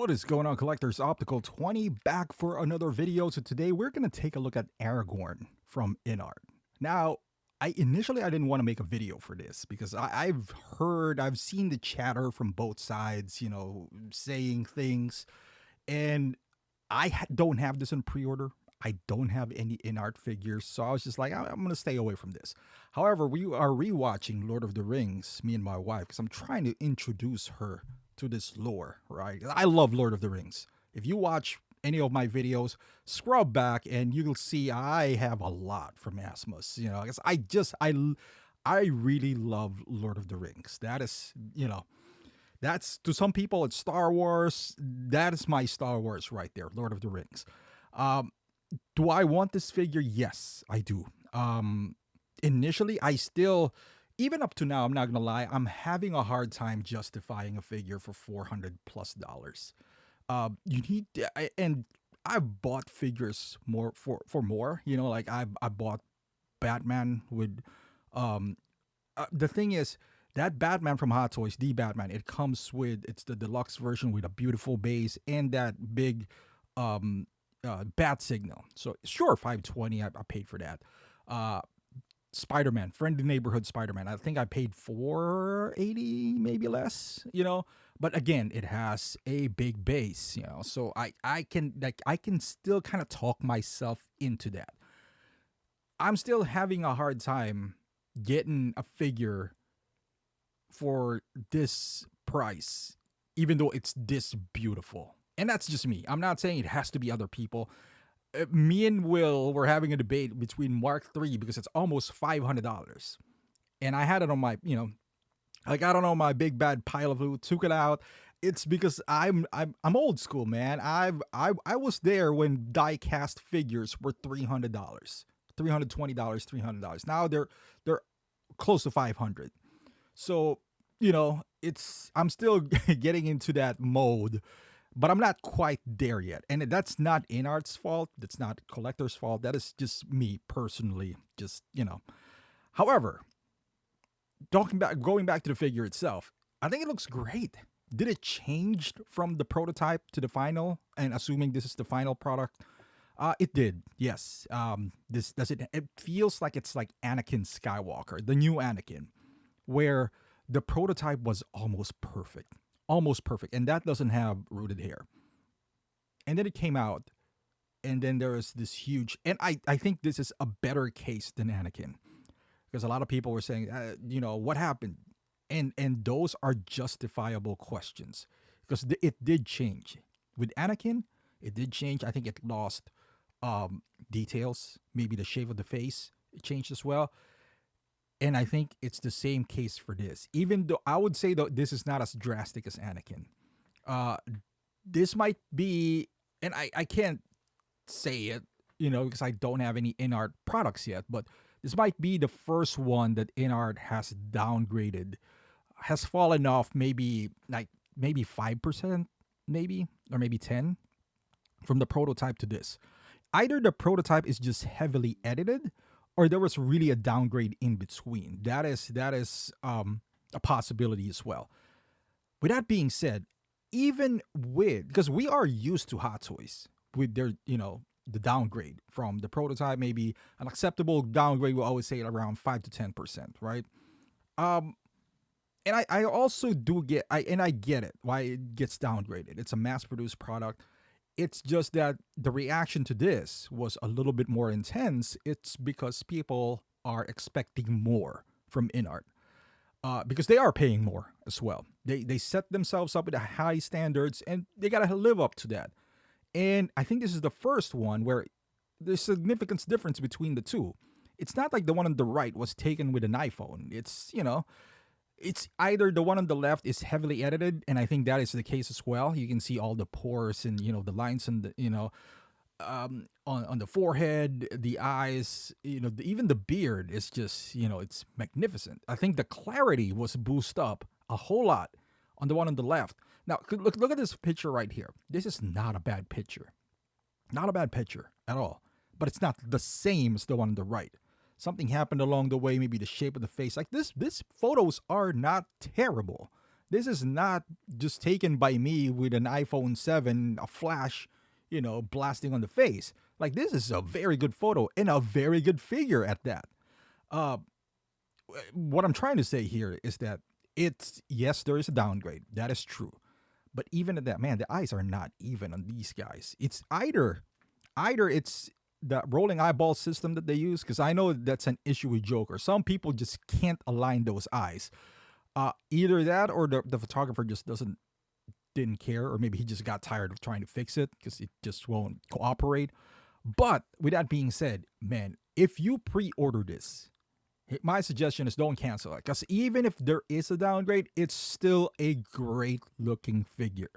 What is going on, collectors? Optical 20 back for another video. So today we're going to take a look at Aragorn from Inart. Now, I didn't want to make a video for this because I've seen the chatter from both sides, saying things, and don't have this in pre-order. I don't have any Inart figures, so I was just like, I'm going to stay away from this. However, we are rewatching Lord of the Rings, me and my wife, because I'm trying to introduce her to this lore, right? I love Lord of the Rings. If you watch any of my videos, scroll back and you'll see I have a lot from Asmus. Because I really love Lord of the Rings. That is, that's to some people it's Star Wars. That is my Star Wars right there, Lord of the Rings. Do I want this figure? Yes, I do. Initially, I still, even up to now, I'm not gonna lie, I'm having a hard time justifying a figure for $400+. You need, and I've bought figures more for more. Like I bought Batman with, the thing is that Batman from Hot Toys, the Batman, it's the deluxe version with a beautiful base and that big, bat signal. So sure, 520, I paid for that. Spider-Man, friendly neighborhood Spider-Man, I think I paid 480, maybe less, but again, it has a big base, so I can still kind of talk myself into that. I'm still having a hard time getting a figure for this price, even though it's this beautiful. And that's just me. I'm not saying it has to be other people. Me and Will were having a debate between Mark III because it's almost $500. And I had it on my, I got it on my big bad pile of loot, took it out. It's because I'm old school, man. I was there when die cast figures were $300, $320, $300. Now they're close to 500. So, I'm still getting into that mode. But I'm not quite there yet. And that's not Inart's fault. That's not collector's fault. That is just me personally. However, going back to the figure itself, I think it looks great. Did it change from the prototype to the final? And assuming this is the final product, it did. Yes. It feels like it's like Anakin Skywalker, the new Anakin, where the prototype was almost perfect. Almost perfect. And that doesn't have rooted hair. And then it came out. And then there is this huge... And I think this is a better case than Anakin. Because a lot of people were saying, what happened? And those are justifiable questions. Because it did change. With Anakin, it did change. I think it lost details. Maybe the shape of the face. It changed as well. And I think it's the same case for this. Even though I would say that this is not as drastic as Anakin. This might be, and I can't say it, because I don't have any Inart products yet, but this might be the first one that Inart has downgraded, has fallen off maybe 5%, maybe, or maybe 10 from the prototype to this. Either the prototype is just heavily edited, or there was really a downgrade in between. That is a possibility as well. With that being said, because we are used to Hot Toys with their, the downgrade from the prototype, maybe an acceptable downgrade, we'll always say around 5 to 10%, right? And I also do get, I get it, why it gets downgraded. It's a mass-produced product. It's just that the reaction to this was a little bit more intense. It's because people are expecting more from Inart. Because they are paying more as well. They set themselves up with high standards and they got to live up to that. And I think this is the first one where there's significant difference between the two. It's not like the one on the right was taken with an iPhone. It's, it's either the one on the left is heavily edited, and I think that is the case as well. You can see all the pores and, the lines and the, on the forehead, the eyes, even the beard is just, it's magnificent. I think the clarity was boosted up a whole lot on the one on the left. Now, look at this picture right here. This is not a bad picture. Not a bad picture at all. But it's not the same as the one on the right. Something happened along the way, maybe the shape of the face. Like this photos are not terrible. This is not just taken by me with an iPhone 7, a flash, blasting on the face. Like, this is a very good photo and a very good figure at that. Uh, what I'm trying to say here is that it's, yes, there is a downgrade. That is true. But even at that, man, the eyes are not even on these guys. It's either it's the rolling eyeball system that they use, because I know that's an issue with Joker. Some people just can't align those eyes. Either that or the photographer just didn't care, or maybe he just got tired of trying to fix it because it just won't cooperate. But with that being said, man, if you pre-order this, my suggestion is don't cancel it, because even if there is a downgrade, it's still a great looking figure.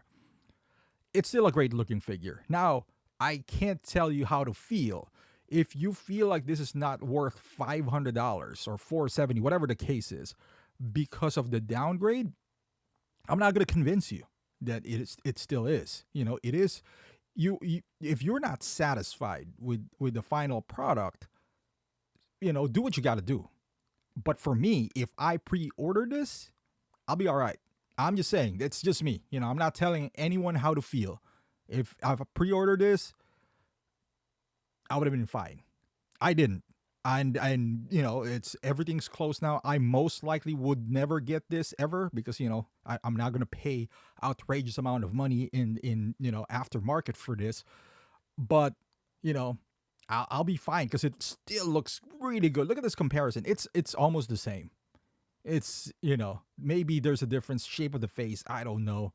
It's still a great looking figure. Now, I can't tell you how to feel. If you feel like this is not worth $500 or $470, whatever the case is, because of the downgrade, I'm not going to convince you that it still is. It is. You if you're not satisfied with the final product, do what you got to do. But for me, if I pre-order this, I'll be all right. I'm just saying, that's just me. I'm not telling anyone how to feel. If I've pre-ordered this, I would have been fine. I didn't. And it's everything's closed now. I most likely would never get this ever, because I'm not gonna pay outrageous amount of money in aftermarket for this. But I'll be fine, because it still looks really good. Look at this comparison. It's almost the same. It's maybe there's a difference, shape of the face, I don't know.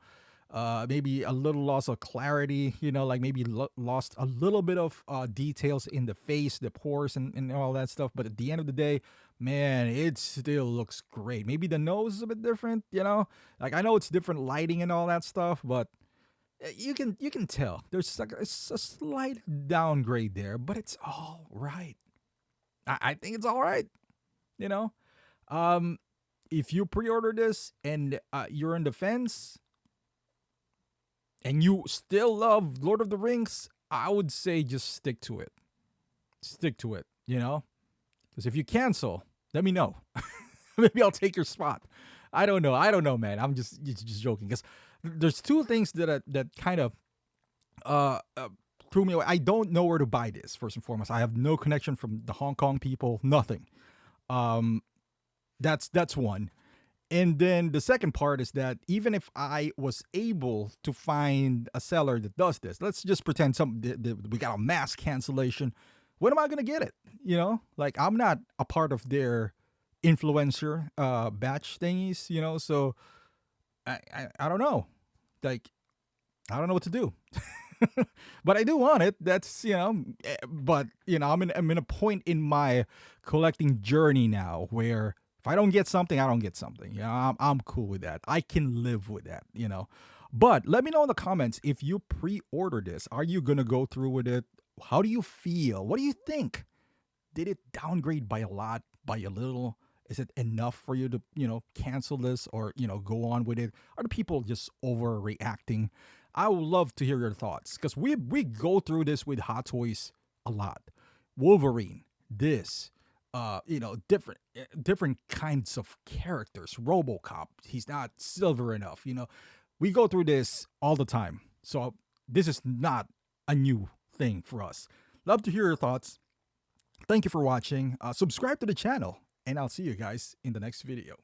Maybe a little loss of clarity, like maybe lost a little bit of details in the face, the pores, and all that stuff. But at the end of the day, man, it still looks great. Maybe the nose is a bit different, like I know it's different lighting and all that stuff, but you can tell there's like it's a slight downgrade there, but it's all right. I think it's all right, you know. Um, if you pre-order this and you're on the fence and you still love Lord of the Rings, I would say just stick to it. Stick to it, because if you cancel, let me know. Maybe I'll take your spot. I don't know. I don't know, man. I'm just joking, because there's two things that kind of threw me away. I don't know where to buy this. First and foremost, I have no connection from the Hong Kong people. Nothing. That's one. And then the second part is that even if I was able to find a seller that does this, let's just pretend we got a mass cancellation. When am I gonna get it? Like I'm not a part of their influencer batch thingies. So I don't know. Like I don't know what to do. But I do want it. That's but I'm in a point in my collecting journey now where if I don't get something, I don't get something. I'm cool with that. I can live with that. But let me know in the comments, if you pre-order this, are you gonna go through with it? How do you feel? What do you think? Did it downgrade by a lot, by a little? Is it enough for you to cancel this or go on with it? Are the people just overreacting? I would love to hear your thoughts, because we go through this with Hot Toys a lot. Wolverine, this, different kinds of characters. RoboCop, he's not silver enough. We go through this all the time. So this is not a new thing for us. Love to hear your thoughts. Thank you for watching. Subscribe to the channel, and I'll see you guys in the next video.